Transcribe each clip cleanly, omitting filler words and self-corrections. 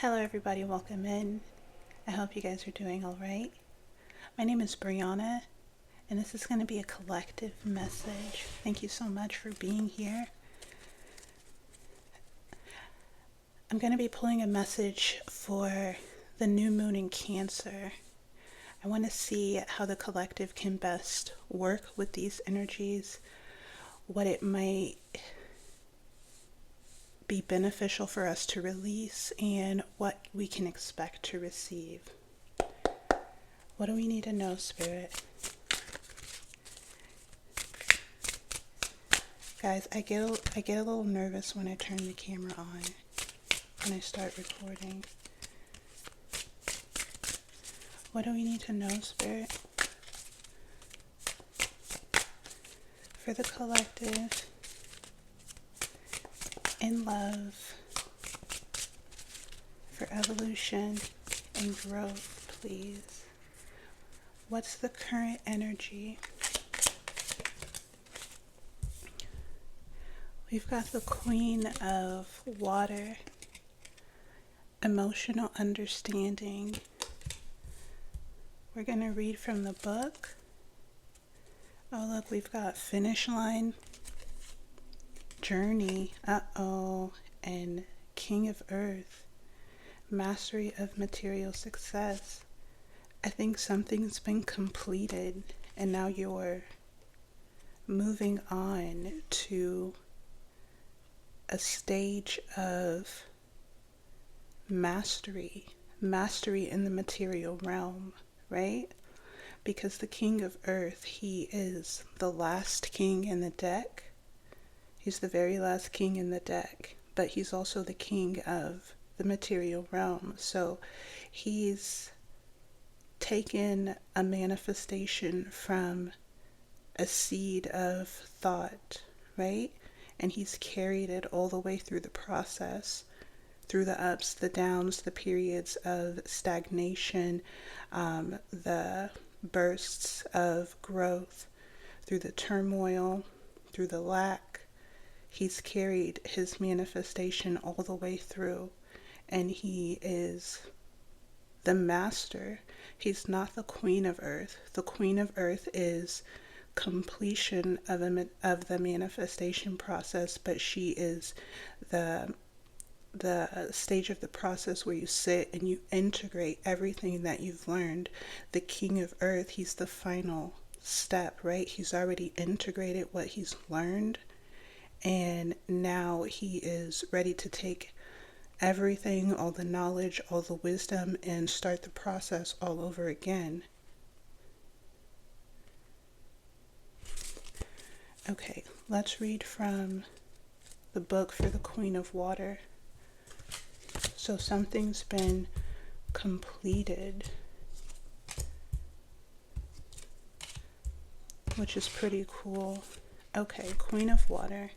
Hello, everybody. Welcome in. I hope you guys are doing all right. My name is Brianna, and this is going to be a collective message. Thank you so much for being here. I'm going to be pulling a message for the new moon in Cancer. I want to see how the collective can best work with these energies, what it might be beneficial for us to release, and what we can expect to receive. What do we need to know, Spirit? Guys, I get a little nervous when I turn the camera on, when I start recording. What do we need to know, Spirit? For the collective, in love, for evolution and growth, please. What's the current energy? We've got the Queen of Water, emotional understanding. We're going to read from the book. Oh, look, we've got finish line, journey, and King of Earth, mastery of material success. I think something's been completed, and now you're moving on to a stage of mastery in the material realm, right? Because the King of Earth, he is the last king in the deck. He's the very last king in the deck, but he's also the king of the material realm. So he's taken a manifestation from a seed of thought, right? And he's carried it all the way through the process, through the ups, the downs, the periods of stagnation, the bursts of growth, through the turmoil, through the lack. He's carried his manifestation all the way through, and he is the master. He's not the Queen of Earth. The Queen of Earth is completion of the manifestation process, but she is the stage of the process where you sit and you integrate everything that you've learned. The King of Earth, he's the final step, right? He's already integrated what he's learned, and now he is ready to take everything, all the knowledge, all the wisdom, and start the process all over again. Okay, let's read from the book for the Queen of Water. So something's been completed, which is pretty cool. Okay, Queen of Water.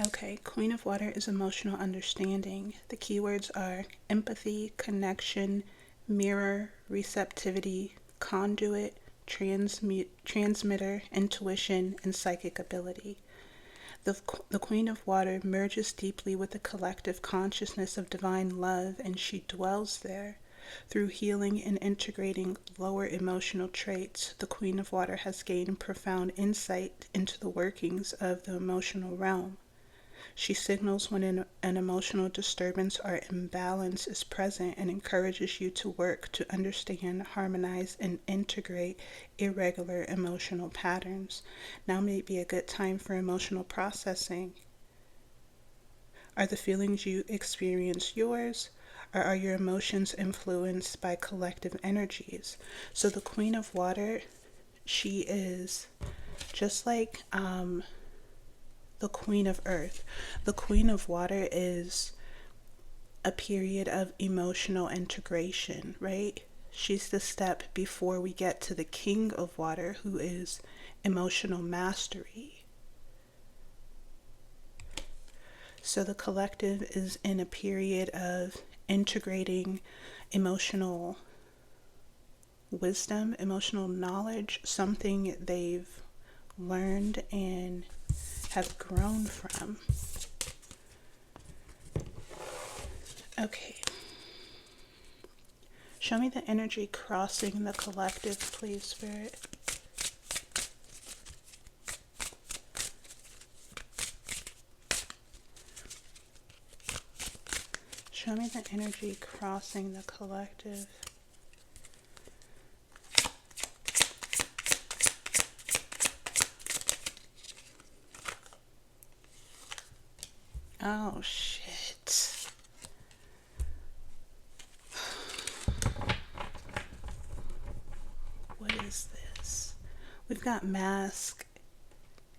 Okay, Queen of Water is emotional understanding. The keywords are empathy, connection, mirror, receptivity, conduit, transmitter, intuition, and psychic ability. The Queen of Water merges deeply with the collective consciousness of divine love, and she dwells there. Through healing and integrating lower emotional traits, the Queen of Water has gained profound insight into the workings of the emotional realm. She signals when an emotional disturbance or imbalance is present and encourages you to work to understand, harmonize, and integrate irregular emotional patterns. Now may be a good time for emotional processing. Are the feelings you experience yours, or are your emotions influenced by collective energies? So the Queen of Water, she is just like the Queen of Earth. The Queen of Water is a period of emotional integration, right? She's the step before we get to the King of Water, who is emotional mastery. So the collective is in a period of integrating emotional wisdom, emotional knowledge, something they've learned and have grown from. Okay. Show me the energy crossing the collective, please, Spirit. Show me the energy crossing the collective. Oh, shit. What is this? We've got Mask,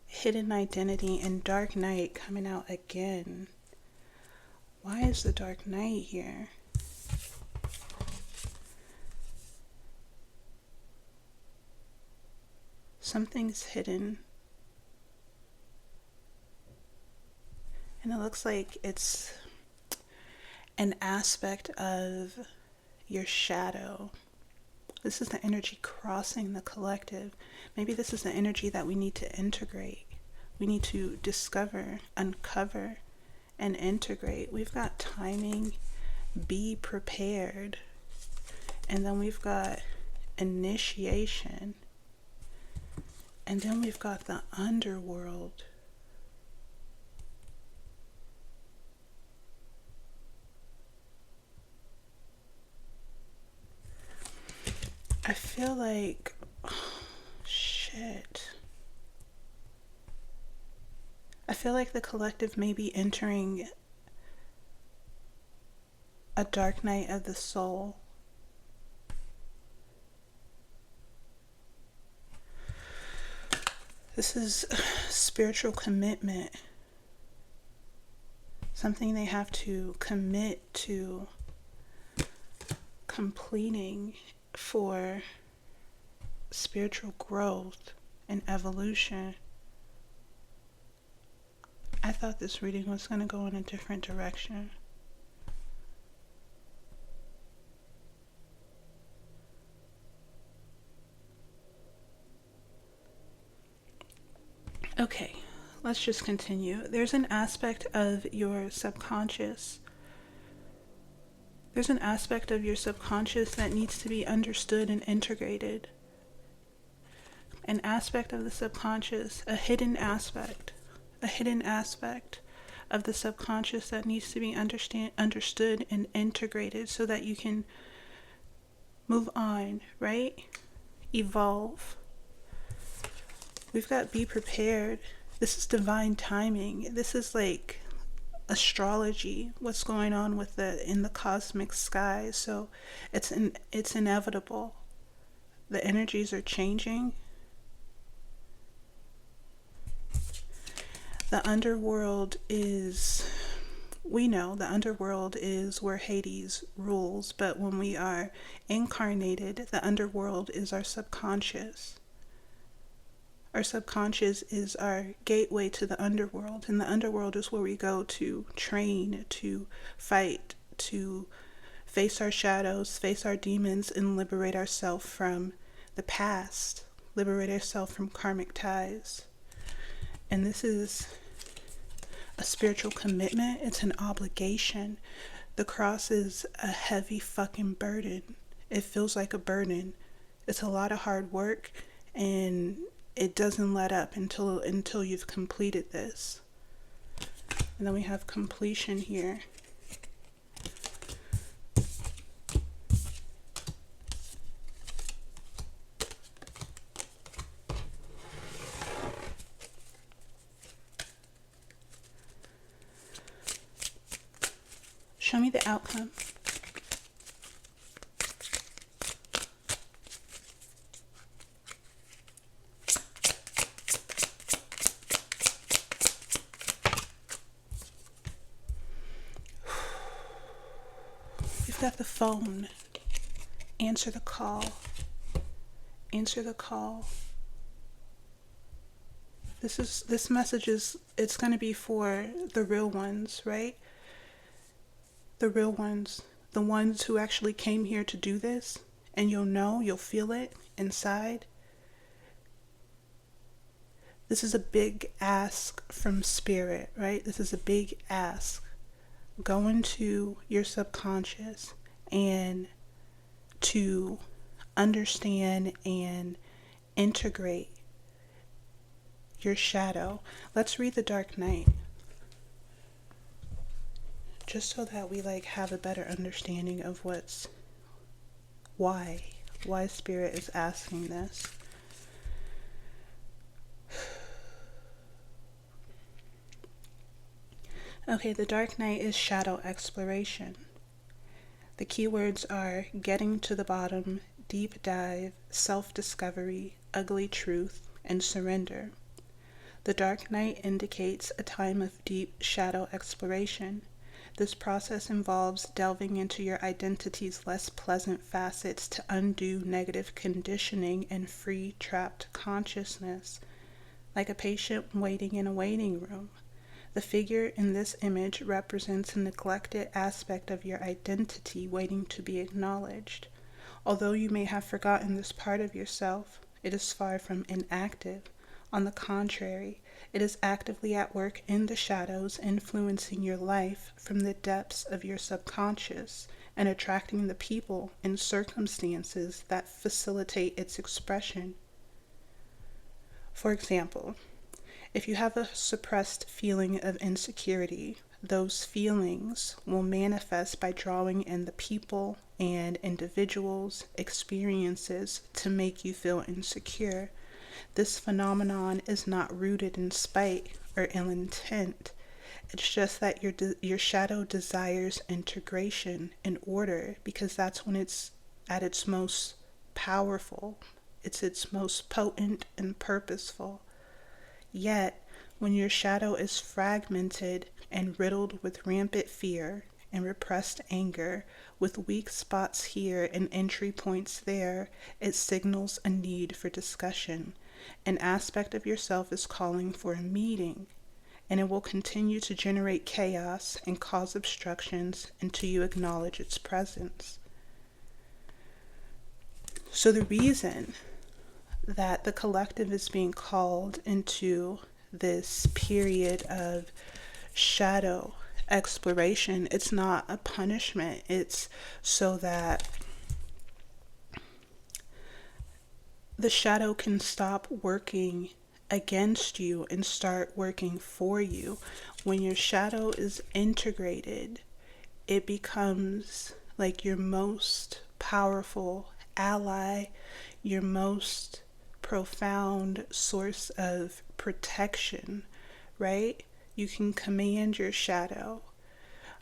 Hidden Identity, and Dark Knight coming out again. Why is the Dark Knight here? Something's hidden. And it looks like it's an aspect of your shadow. This is the energy crossing the collective. Maybe this is the energy that we need to integrate. We need to discover, uncover, and integrate. We've got timing, be prepared. And then we've got initiation. And then we've got the underworld. I feel like, oh, shit. I feel like the collective may be entering a dark night of the soul. This is spiritual commitment. Something they have to commit to completing for spiritual growth and evolution. I thought this reading was going to go in a different direction. Okay, let's just continue. There's an aspect of your subconscious. There's an aspect of your subconscious that needs to be understood and integrated. An aspect of the subconscious, a hidden aspect of the subconscious that needs to be understood and integrated so that you can move on, right? Evolve. We've got be prepared. This is divine timing. This is like astrology, what's going on with in the cosmic sky. So it's inevitable. The energies are changing. The underworld is, we know the underworld is where Hades rules, but when we are incarnated, the underworld is our subconscious. Our subconscious is our gateway to the underworld, and the underworld is where we go to train, to fight, to face our shadows, face our demons, and liberate ourselves from the past, liberate ourselves from karmic ties. And this is a spiritual commitment. It's an obligation. The cross is a heavy fucking burden. It feels like a burden. It's a lot of hard work, and it doesn't let up until you've completed this. And then we have completion here. Show me the outcome. You've got the phone. Answer the call. Answer the call. This message is, it's going to be for the real ones, right? The real ones, the ones who actually came here to do this, and you'll feel it inside. This is a big ask from spirit, right? This is a big ask. Go into your subconscious and to understand and integrate your shadow. Let's read the Dark Knight, just so that we have a better understanding of why spirit is asking this. Okay, the Dark Knight is shadow exploration. The keywords are getting to the bottom, deep dive, self-discovery, ugly truth, and surrender. The Dark Knight indicates a time of deep shadow exploration. This process involves delving into your identity's less pleasant facets to undo negative conditioning and free trapped consciousness, like a patient waiting in a waiting room. The figure in this image represents a neglected aspect of your identity waiting to be acknowledged. Although you may have forgotten this part of yourself, it is far from inactive. On the contrary, it is actively at work in the shadows, influencing your life from the depths of your subconscious and attracting the people and circumstances that facilitate its expression. For example, if you have a suppressed feeling of insecurity, those feelings will manifest by drawing in the people and individuals' experiences to make you feel insecure. This phenomenon is not rooted in spite or ill intent. It's just that your shadow desires integration and order, because that's when it's at its most powerful. It's its most potent and purposeful. Yet, when your shadow is fragmented and riddled with rampant fear and repressed anger, with weak spots here and entry points there, it signals a need for discussion. An aspect of yourself is calling for a meeting, and it will continue to generate chaos and cause obstructions until you acknowledge its presence. So the reason that the collective is being called into this period of shadow exploration, it's not a punishment. It's so that the shadow can stop working against you and start working for you. When your shadow is integrated, it becomes like your most powerful ally, your most profound source of protection, right? You can command your shadow.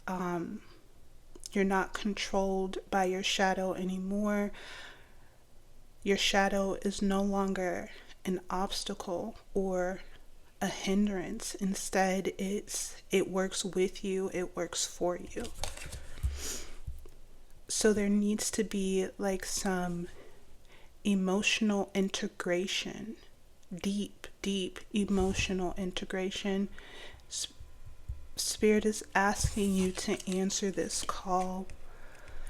You're not controlled by your shadow anymore. Your shadow is no longer an obstacle or a hindrance. Instead, it works with you, it works for you. So there needs to be some emotional integration, deep emotional integration. Spirit is asking you to answer this call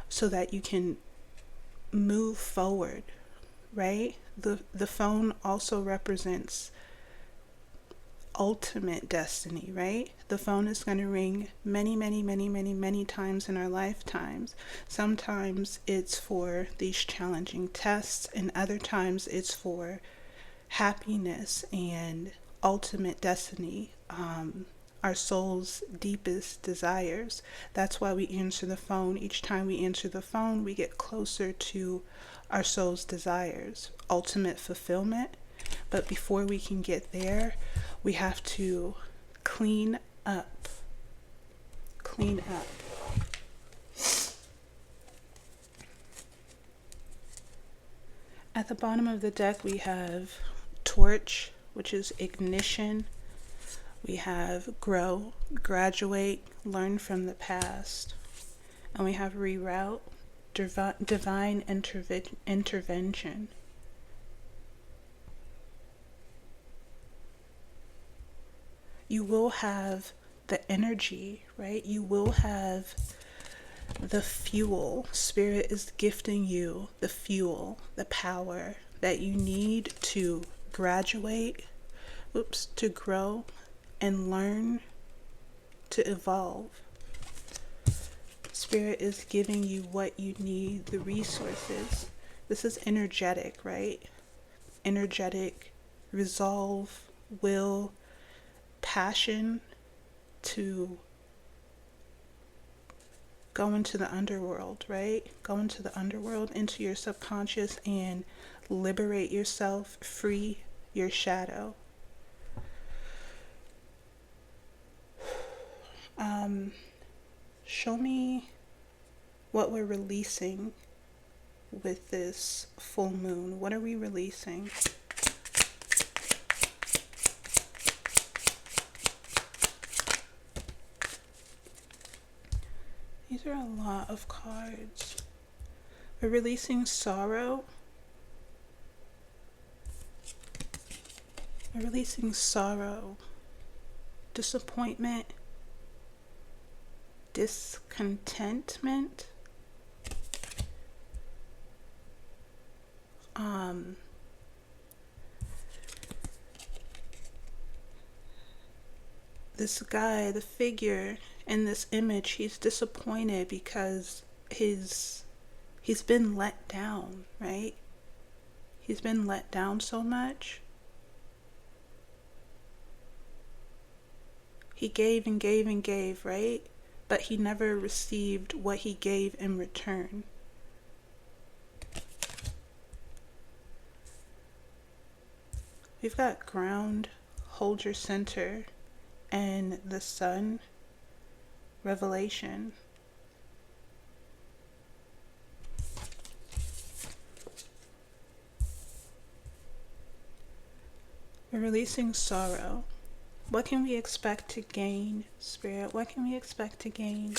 so that you can move forward, right? The phone also represents ultimate destiny, right? The phone is going to ring many times in our lifetimes. Sometimes it's for these challenging tests, and other times it's for happiness and ultimate destiny, our soul's deepest desires. That's why we answer the phone. Each time we answer the phone, we get closer to our soul's desires, ultimate fulfillment. But before we can get there, we have to clean up. At the bottom of the deck, we have torch, which is ignition. We have grow, graduate, learn from the past. And we have reroute, divine intervention. You will have the energy, right? You will have the fuel. Spirit is gifting you the fuel, the power that you need to graduate, to grow and learn, to evolve. Spirit is giving you what you need, the resources. This is energetic, right? Energetic, resolve, will, passion to go into the underworld, right? Go into the underworld, into your subconscious, and liberate yourself, free your shadow. Show me what we're releasing with this full moon. What are we releasing? These are a lot of cards. We're releasing sorrow. We're releasing sorrow, disappointment, discontentment, this guy, the figure in this image, he's disappointed because he's been let down, right? He's been let down so much. He gave and gave and gave, right? But he never received what he gave in return. We've got ground, hold your center, and the sun, revelation. We're releasing sorrow. What can we expect to gain, Spirit? What can we expect to gain?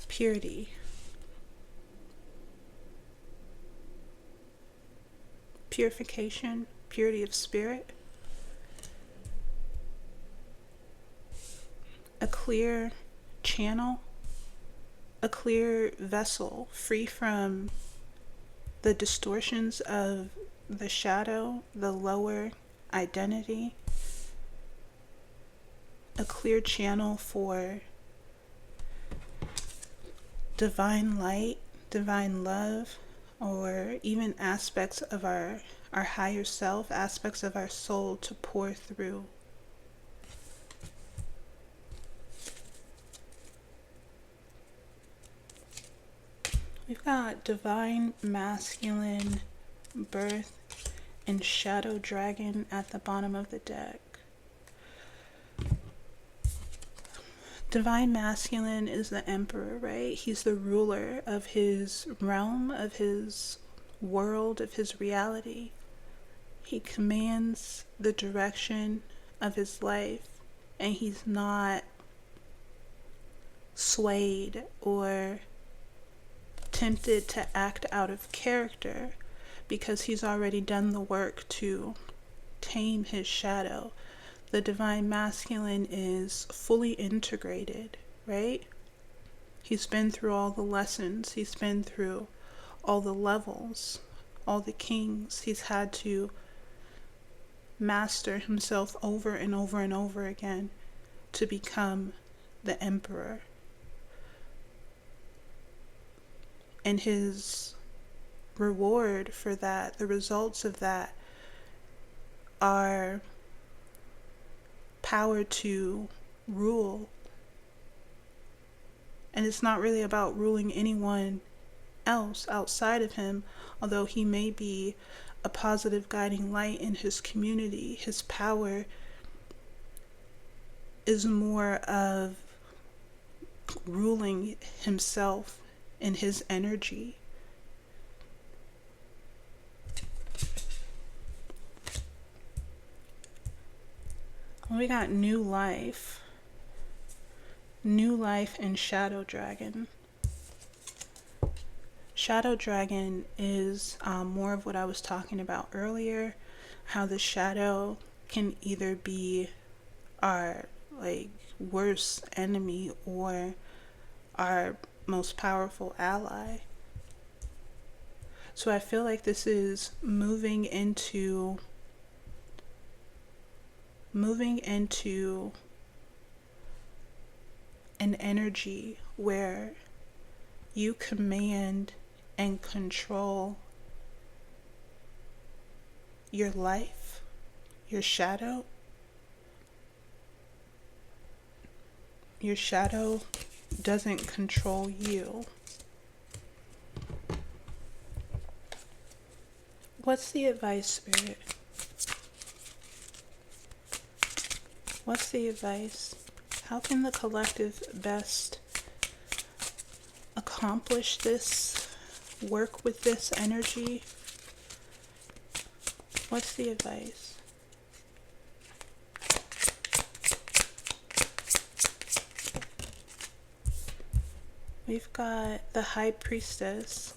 Purity. Purification, purity of spirit. A clear channel, a clear vessel, free from the distortions of the shadow, the lower identity. A clear channel for divine light, divine love, or even aspects of our higher self, aspects of our soul to pour through. We've got divine masculine birth and shadow dragon at the bottom of the deck. Divine masculine is the emperor, right? He's the ruler of his realm, of his world, of his reality. He commands the direction of his life, and he's not swayed or tempted to act out of character because he's already done the work to tame his shadow. The divine masculine is fully integrated, right? He's been through all the lessons. He's been through all the levels, all the kings. He's had to master himself over and over and over again to become the emperor. And his reward for that, the results of that, are power to rule. And it's not really about ruling anyone else outside of him, although he may be a positive guiding light in his community. His power is more of ruling himself in his energy. We got new life and shadow dragon. Shadow dragon is more of what I was talking about earlier, how the shadow can either be our worst enemy or our most powerful ally. So I feel like this is moving into an energy where you command and control your life, your shadow. Your shadow doesn't control you. What's the advice, Spirit? What's the advice? How can the collective best accomplish this, work with this energy? What's the advice? We've got the High Priestess.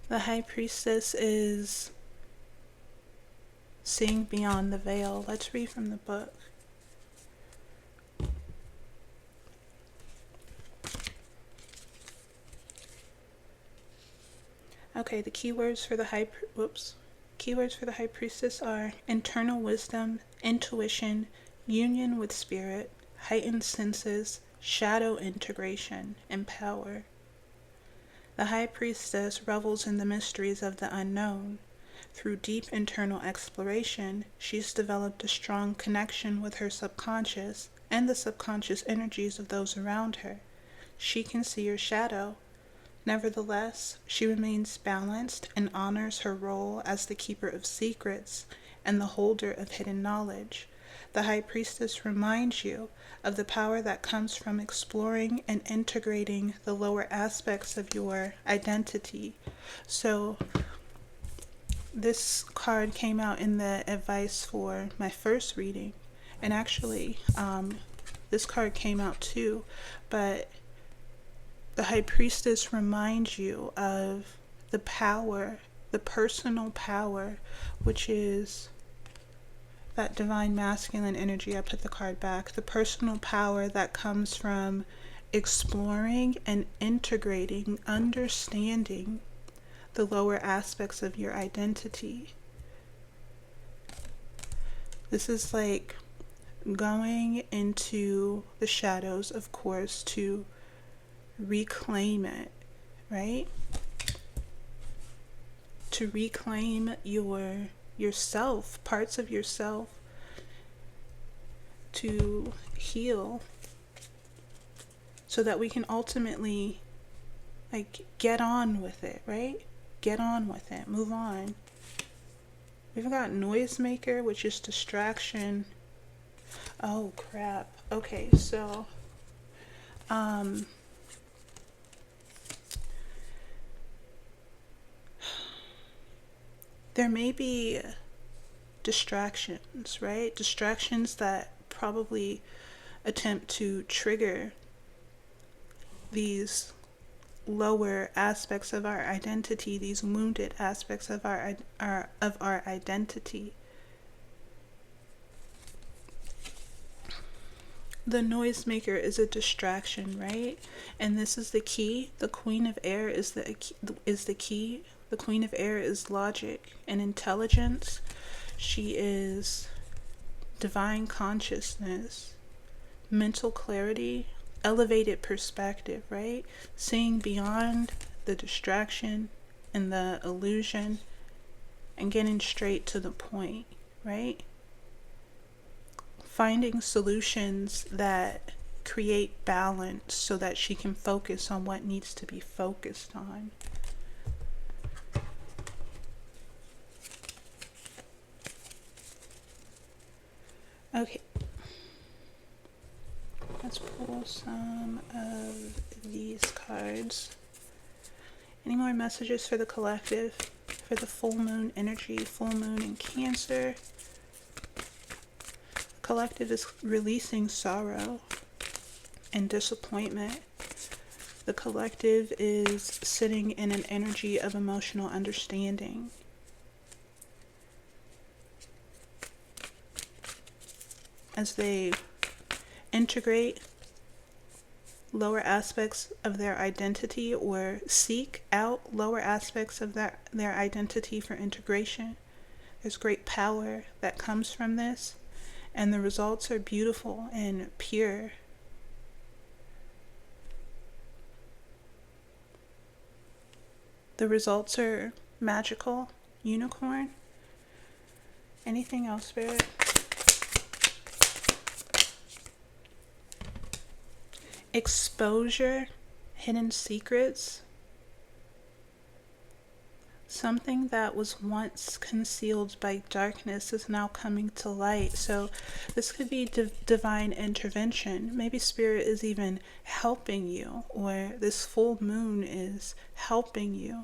The High Priestess is seeing beyond the veil. Let's read from the book. Okay, the keywords for the High Priestess are internal wisdom, intuition, union with spirit, heightened senses, shadow integration, and power. The High Priestess revels in the mysteries of the unknown. Through deep internal exploration, she's developed a strong connection with her subconscious and the subconscious energies of those around her. She can see your shadow. Nevertheless, she remains balanced and honors her role as the keeper of secrets and the holder of hidden knowledge. The High Priestess reminds you of the power that comes from exploring and integrating the lower aspects of your identity. So, this card came out in the advice for my first reading, and actually, this card came out too, but the High Priestess reminds you of the power, the personal power, which is that divine masculine energy. I put the card back. The personal power that comes from exploring and integrating, understanding the lower aspects of your identity. This is like going into the shadows, of course, to reclaim it, right? To reclaim yourself, parts of yourself, to heal, so that we can ultimately get on with it, right? Get on with it, move on. We've got noisemaker, which is distraction. Oh crap. Okay, so there may be distractions, right? Distractions that probably attempt to trigger these lower aspects of our identity, these wounded aspects of our identity. The noisemaker is a distraction, right? And this is the key. The Queen of Air is the key. The Queen of Air is logic and intelligence. She is divine consciousness, mental clarity, elevated perspective, right? Seeing beyond the distraction and the illusion and getting straight to the point, right? Finding solutions that create balance so that she can focus on what needs to be focused on. Okay, let's pull some of these cards. Any more messages for the collective, for the full moon energy, full moon in Cancer? The collective is releasing sorrow and disappointment. The collective is sitting in an energy of emotional understanding. As they integrate lower aspects of their identity or seek out lower aspects of their identity for integration. There's great power that comes from this, and the results are beautiful and pure. The results are magical. Unicorn. Anything else, Spirit? Exposure, hidden secrets. Something that was once concealed by darkness is now coming to light. So this could be divine intervention. Maybe Spirit is even helping you, or this full moon is helping you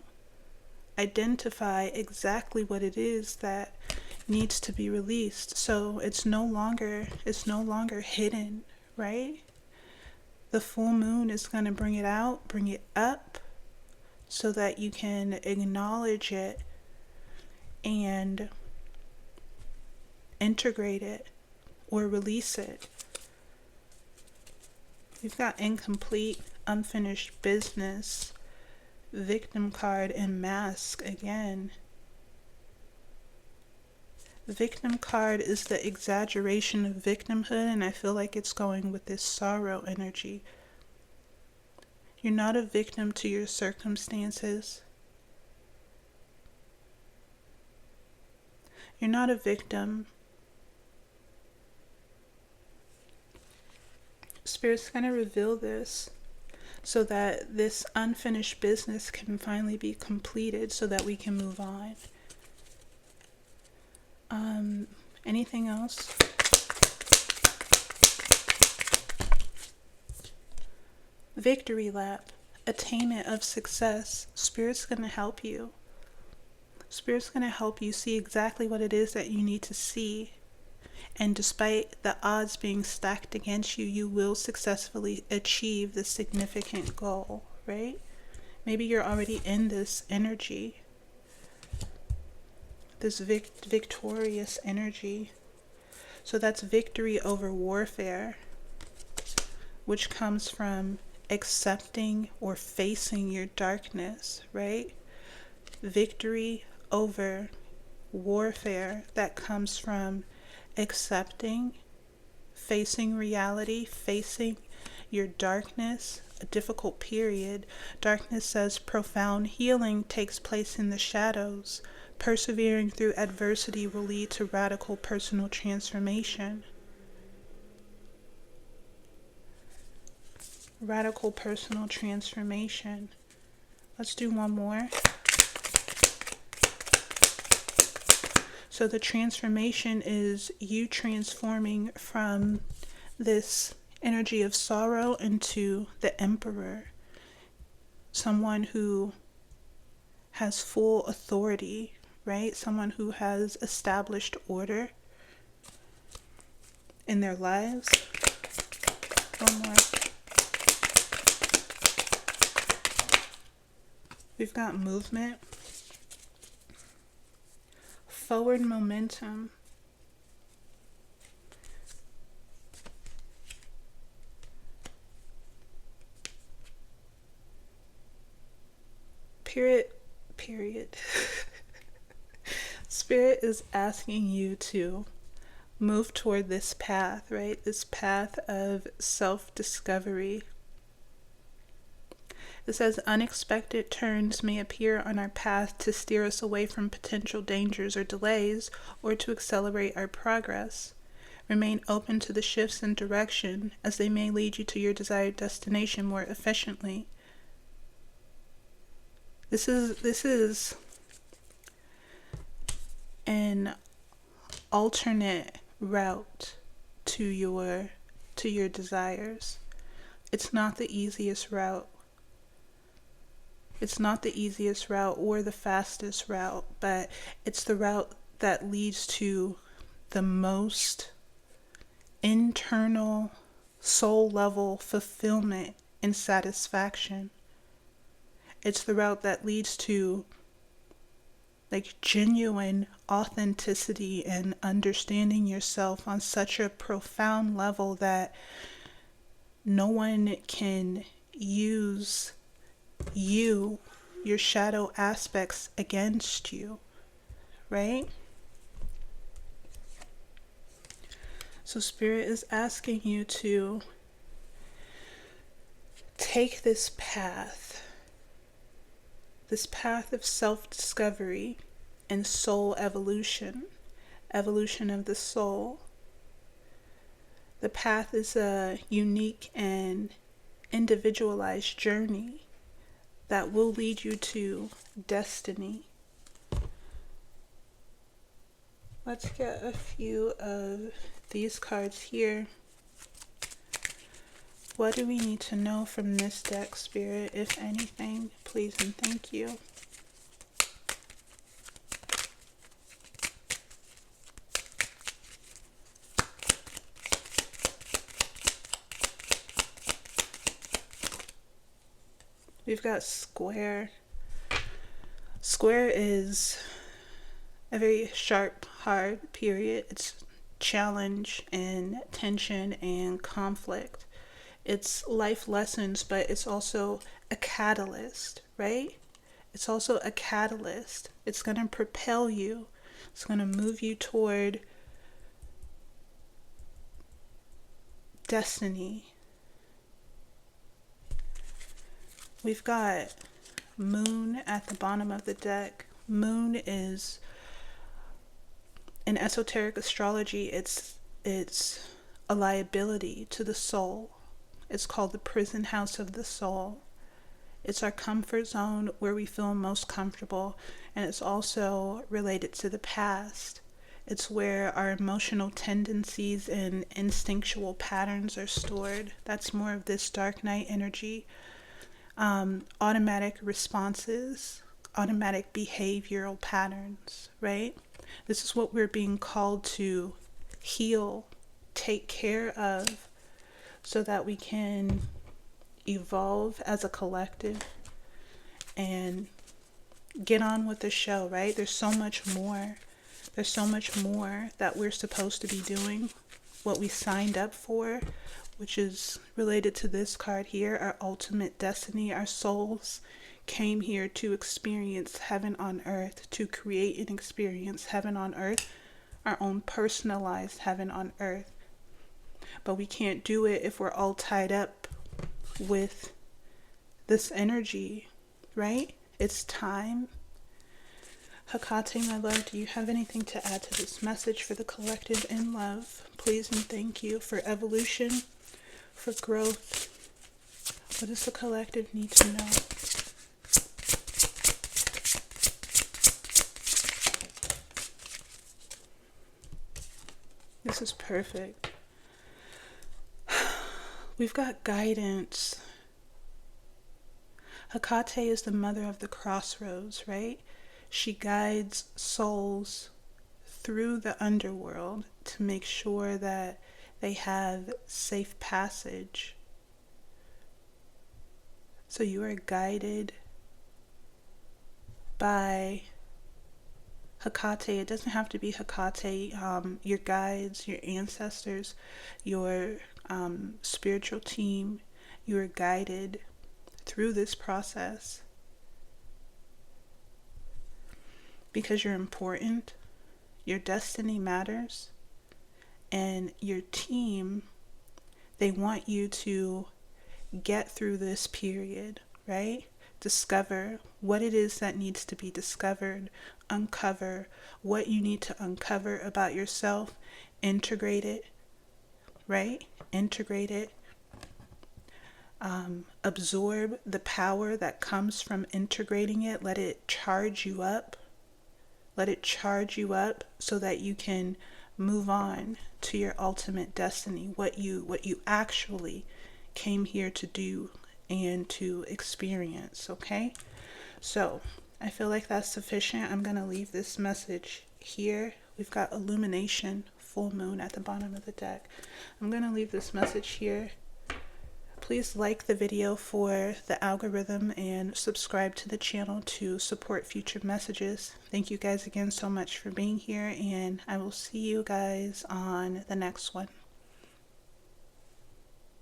identify exactly what it is that needs to be released. So it's no longer hidden, right? The full moon is going to bring it out, bring it up, so that you can acknowledge it and integrate it or release it. You've got incomplete, unfinished business, victim card, and mask again. The victim card is the exaggeration of victimhood, and I feel like it's going with this sorrow energy. You're not a victim to your circumstances. You're not a victim. Spirit's going to reveal this so that this unfinished business can finally be completed so that we can move on. Anything else? Victory lap, attainment of success. Spirit's going to help you. Spirit's going to help you see exactly what it is that you need to see. And despite the odds being stacked against you, you will successfully achieve the significant goal, right? Maybe you're already in this energy, this victorious energy. So that's victory over warfare, which comes from accepting or facing your darkness, right? Victory over warfare that comes from accepting, facing reality, facing your darkness, a difficult period. Darkness says profound healing takes place in the shadows. Persevering through adversity will lead to radical personal transformation. Radical personal transformation. Let's do one more. So the transformation is you transforming from this energy of sorrow into the Emperor. Someone who has full authority, right? Someone who has established order in their lives. One more. We've got movement. Forward momentum. Period. Spirit is asking you to move toward this path, right? This path of self-discovery. It says unexpected turns may appear on our path to steer us away from potential dangers or delays, or to accelerate our progress. Remain open to the shifts in direction, as they may lead you to your desired destination more efficiently. This is an alternate route to your desires. It's not the easiest route. It's not the easiest route or the fastest route, but it's the route that leads to the most internal, soul level fulfillment and satisfaction. It's the route that leads to like genuine authenticity and understanding yourself on such a profound level that No one can use you, your shadow aspects, against you, right? So Spirit is asking you to take this path of self-discovery and soul evolution of the soul. The path is a unique and individualized journey that will lead you to destiny. Let's get a few of these cards here. What do we need to know from this deck, Spirit, if anything? Please and thank you. We've got Square. Square is a very sharp, hard period. It's challenge and tension and conflict. It's life lessons, but it's also a catalyst, right? It's also a catalyst. It's going to propel you. It's going to move you toward destiny. We've got Moon at the bottom of the deck. Moon is, in esoteric astrology, it's a liability to the soul. It's called the prison house of the soul. It's our comfort zone where we feel most comfortable, and it's also related to the past. It's where our emotional tendencies and instinctual patterns are stored. That's more of this dark night energy. Automatic responses, automatic behavioral patterns, right? This is what we're being called to heal, take care of, so that we can evolve as a collective and get on with the show, right? There's so much more. There's so much more that we're supposed to be doing, what we signed up for, which is related to this card here, our ultimate destiny. Our souls came here to experience heaven on earth, to create and experience heaven on earth, our own personalized heaven on earth. But we can't do it if we're all tied up with this energy, right? It's time. Hecate, my love, do you have anything to add to this message for the collective in love? Please and thank you. For evolution, for growth, what does the collective need to know? This is perfect. We've got guidance. Hecate is the mother of the crossroads, right? She guides souls through the underworld to make sure that they have safe passage. So you are guided by Hecate. It doesn't have to be Hecate. Your guides, your ancestors, your spiritual team, you are guided through this process because you're important. Your destiny matters, and your team, they want you to get through this period, right? Discover what it is that needs to be discovered, uncover what you need to uncover about yourself, integrate it, right? Integrate it. Absorb the power that comes from integrating it. Let it charge you up. Let it charge you up so that you can move on to your ultimate destiny, what you actually came here to do and to experience, okay? So I feel like that's sufficient. I'm going to leave this message here. We've got illumination, full moon at the bottom of the deck. I'm going to leave this message here. Please like the video for the algorithm and subscribe to the channel to support future messages. Thank you guys again so much for being here, and I will see you guys on the next one.